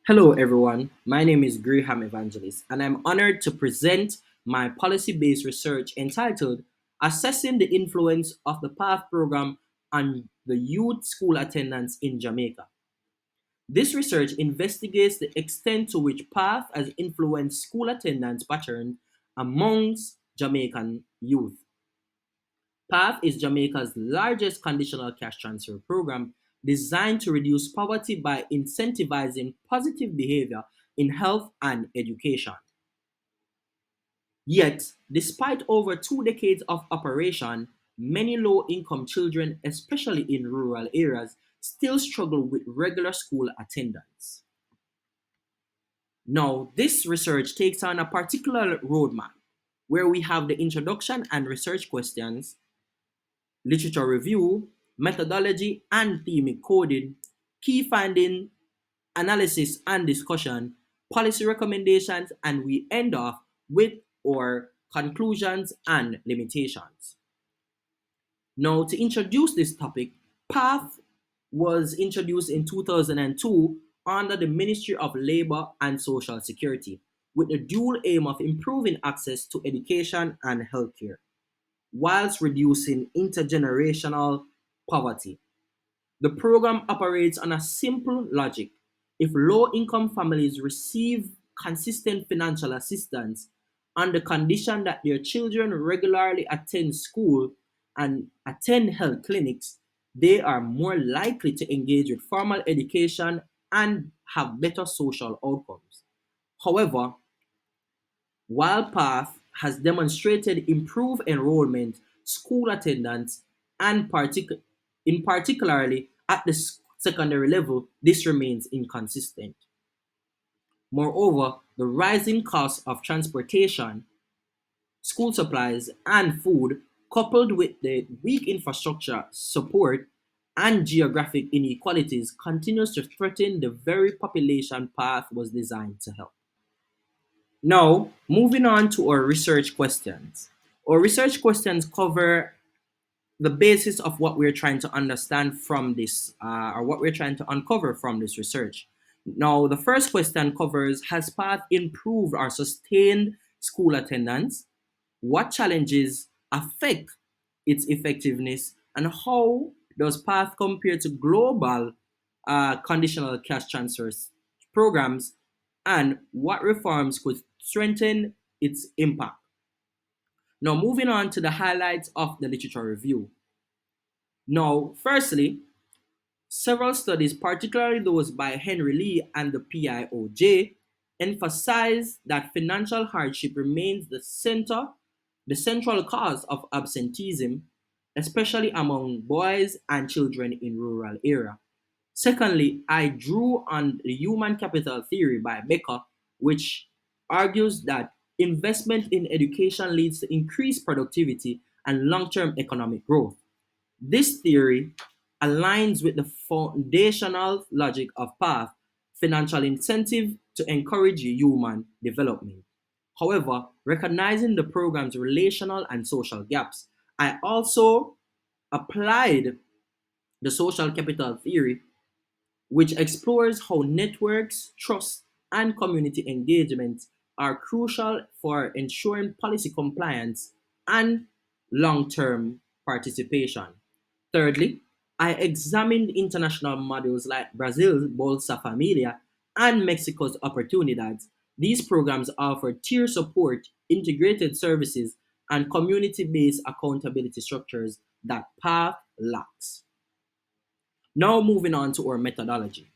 Hello, everyone. My name is Graham Evangelist, and I'm honored to present my policy based research entitled Assessing the Influence of the PATH program on the Youth School Attendance in Jamaica. This research investigates the extent to which PATH has influenced school attendance patterns amongst Jamaican youth. PATH is Jamaica's largest conditional cash transfer program designed to reduce poverty by incentivizing positive behavior in health and education. Yet, despite over 2 decades of operation, many low income children, especially in rural areas, still struggle with regular school attendance. Now, this research takes on a particular roadmap where we have the introduction and research questions, literature review, methodology, and thematic coding, key finding, analysis and discussion, policy recommendations, and we end off with our conclusions and limitations. Now, to introduce this topic, PATH was introduced in 2002 under the Ministry of Labor and Social Security with the dual aim of improving access to education and healthcare whilst reducing intergenerational poverty. The program operates on a simple logic. If low income families receive consistent financial assistance on the condition that their children regularly attend school and attend health clinics, they are more likely to engage with formal education and have better social outcomes. However, while PATH has demonstrated improved enrollment, school attendance, and in particularly at the secondary level, this remains inconsistent. Moreover, the rising cost of transportation, school supplies, and food, coupled with the weak infrastructure support and geographic inequalities, continues to threaten the very population PATH was designed to help. Now, moving on to our research questions. Our research questions cover the basis of what we're trying to understand from this, or what we're trying to uncover from this research. Now, the first question covers: Has PATH improved or sustained school attendance? What challenges affect its effectiveness? And how does PATH compare to global conditional cash transfers programs? And what reforms could strengthen its impact? Now, moving on to the highlights of the literature review. Now, firstly, several studies, particularly those by Henry Lee and the PIOJ, emphasize that financial hardship remains the central cause of absenteeism, especially among boys and children in rural areas. Secondly, I drew on the human capital theory by Becker, which argues that investment in education leads to increased productivity and long-term economic growth. This theory aligns with the foundational logic of PATH, financial incentive to encourage human development. However, recognizing the program's relational and social gaps, I also applied the social capital theory, which explores how networks, trust, and community engagement are crucial for ensuring policy compliance and long term participation. Thirdly, I examined international models like Brazil's Bolsa Família and Mexico's Oportunidades. These programs offer tier support, integrated services, and community based accountability structures that PATH lacks. Now, moving on to our methodology.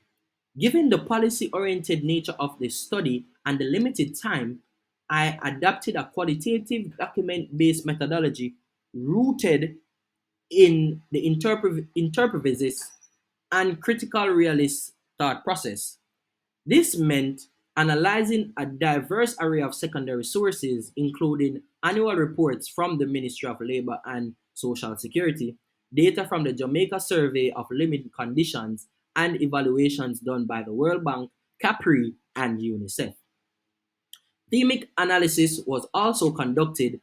Given the policy oriented nature of this study and the limited time, I adopted a qualitative document based methodology rooted in the interpretive and critical realist thought process. This meant analyzing a diverse array of secondary sources, including annual reports from the Ministry of Labor and Social Security, data from the Jamaica Survey of Living Conditions, and evaluations done by the World Bank, Capri, and UNICEF. Thematic analysis was also conducted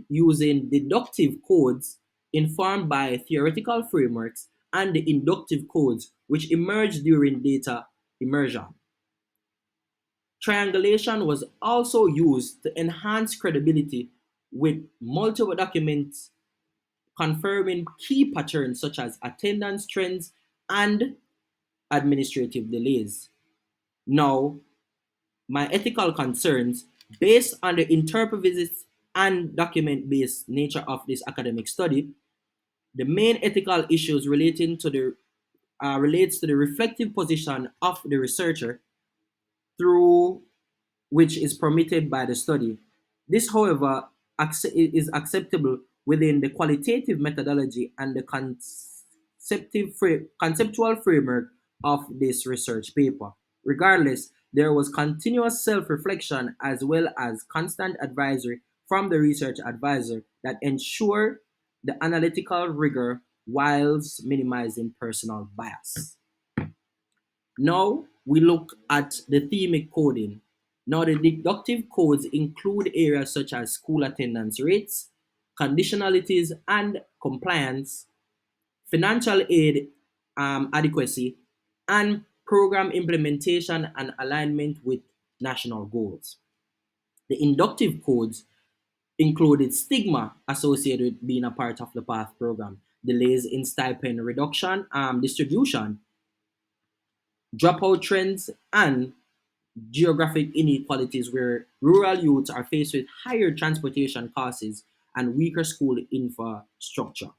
using deductive codes informed by theoretical frameworks and the inductive codes which emerged during data immersion. Triangulation was also used to enhance credibility with multiple documents confirming key patterns such as attendance trends and administrative delays. Now, my ethical concerns, based on the interpretive visits and document-based nature of this academic study, the main ethical issues relates to the reflective position of the researcher through which is permitted by the study. This, however, is acceptable within the qualitative methodology and the conceptual framework of this research paper. Regardless, there was continuous self-reflection as well as constant advisory from the research advisor that ensure the analytical rigor whilst minimizing personal bias. Now we look at the thematic coding. Now the deductive codes include areas such as school attendance rates, conditionalities and compliance, financial aid adequacy, and program implementation and alignment with national goals. The inductive codes included stigma associated with being a part of the PATH program, delays in stipend reduction distribution, dropout trends, and geographic inequalities where rural youths are faced with higher transportation costs and weaker school infrastructure.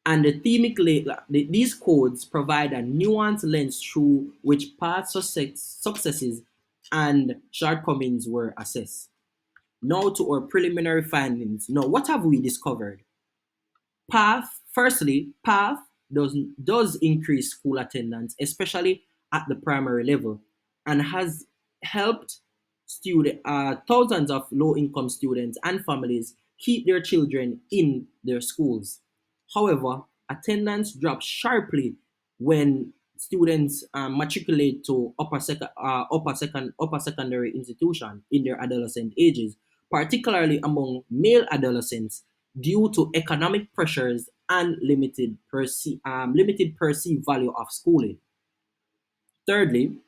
And these codes provide a nuanced lens through which past successes and shortcomings were assessed. Now to our preliminary findings. Now, what have we discovered? PATH does increase school attendance, especially at the primary level, and has helped thousands of low-income students and families keep their children in their schools. However, attendance drops sharply when students matriculate to upper secondary institution in their adolescent ages, particularly among male adolescents due to economic pressures and limited perceived value of schooling. Thirdly,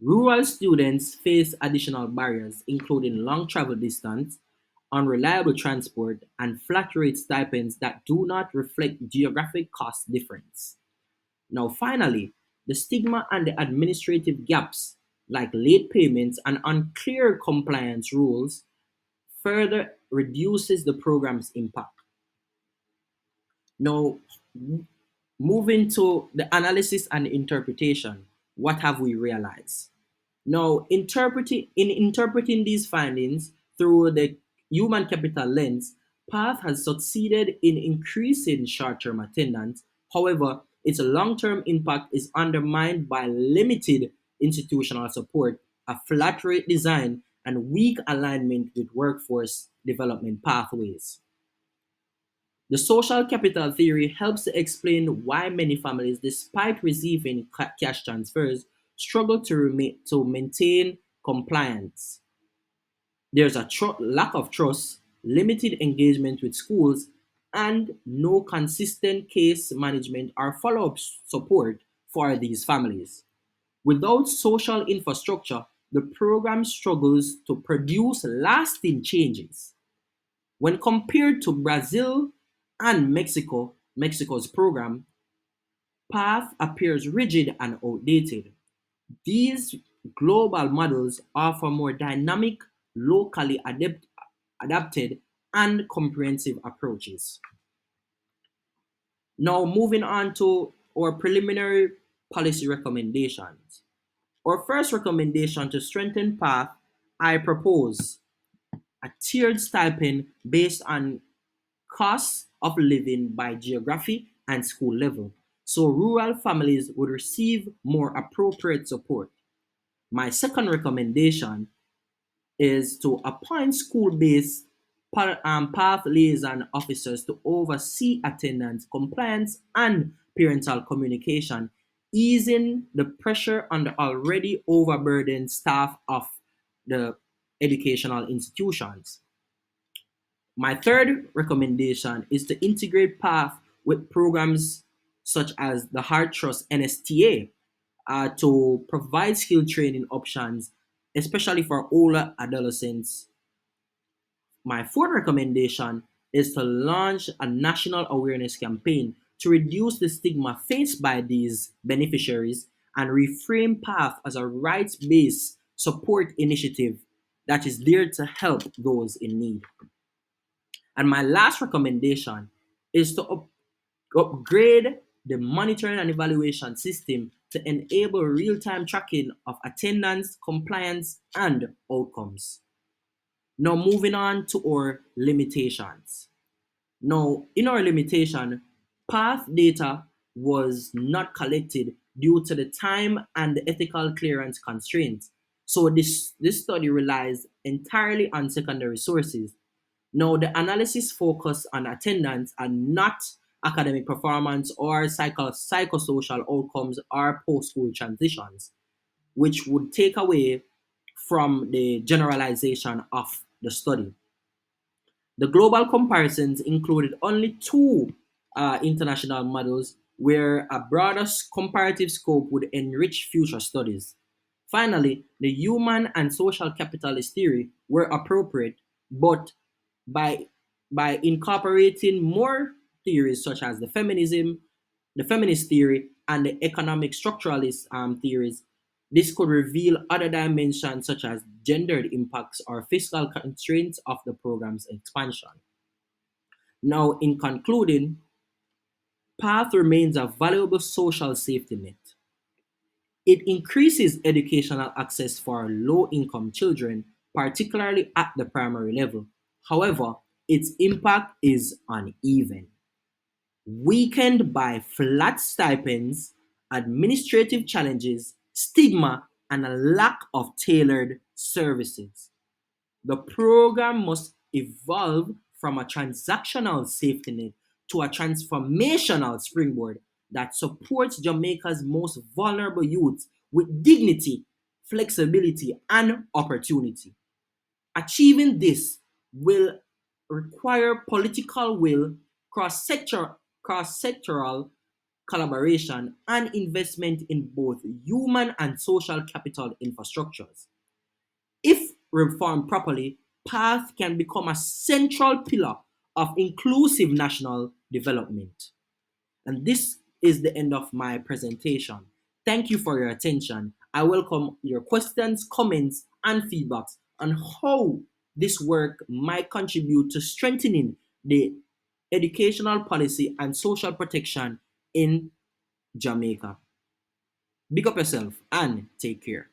rural students face additional barriers, including long travel distance, unreliable transport, and flat rate stipends that do not reflect geographic cost difference. Now, finally, the stigma and the administrative gaps, like late payments and unclear compliance rules, further reduces the program's impact. Now, moving to the analysis and interpretation, what have we realized? Now, interpreting these findings through the human capital lens, PATH has succeeded in increasing short-term attendance. However, its long-term impact is undermined by limited institutional support, a flat rate design, and weak alignment with workforce development pathways. The social capital theory helps to explain why many families, despite receiving cash transfers, struggle to maintain compliance. There's a lack of trust, limited engagement with schools, and no consistent case management or follow-up support for these families. Without social infrastructure, the program struggles to produce lasting changes. When compared to Brazil and Mexico's program, PATH appears rigid and outdated. These global models offer more dynamic, locally adapted, and comprehensive approaches. Now, moving on to our preliminary policy recommendations. Our first recommendation to strengthen PATH, I propose a tiered stipend based on costs of living by geography and school level, so rural families would receive more appropriate support. My second recommendation is to appoint school-based path liaison officers to oversee attendance, compliance, and parental communication, easing the pressure on the already overburdened staff of the educational institutions. My third recommendation is to integrate PATH with programs such as the Heart Trust NSTA, to provide skill training options, especially for older adolescents. My fourth recommendation is to launch a national awareness campaign to reduce the stigma faced by these beneficiaries and reframe PATH as a rights based support initiative that is there to help those in need. And my last recommendation is to upgrade the monitoring and evaluation system to enable real time tracking of attendance, compliance, and outcomes. Now, moving on to our limitations. Now, in our limitation, path data was not collected due to the time and the ethical clearance constraints. So this study relies entirely on secondary sources. Now, the analysis focused on attendance and not academic performance or psychosocial outcomes or post-school transitions, which would take away from the generalization of the study. The global comparisons included only two international models where a broader comparative scope would enrich future studies. Finally, the human and social capitalist theory were appropriate, but by, by incorporating more theories such as the feminist theory, and the economic structuralist theories, this could reveal other dimensions such as gendered impacts or fiscal constraints of the program's expansion. Now, in concluding, PATH remains a valuable social safety net. It increases educational access for low income children, particularly at the primary level. However, its impact is uneven, weakened by flat stipends, administrative challenges, stigma, and a lack of tailored services. The program must evolve from a transactional safety net to a transformational springboard that supports Jamaica's most vulnerable youth with dignity, flexibility, and opportunity. Achieving this will require political will, cross-sectoral collaboration, and investment in both human and social capital infrastructures. If reformed properly, PATH can become a central pillar of inclusive national development. And this is the end of my presentation. Thank you for your attention. I welcome your questions, comments, and feedbacks on how this work might contribute to strengthening the educational policy and social protection in Jamaica. Big up yourself and take care.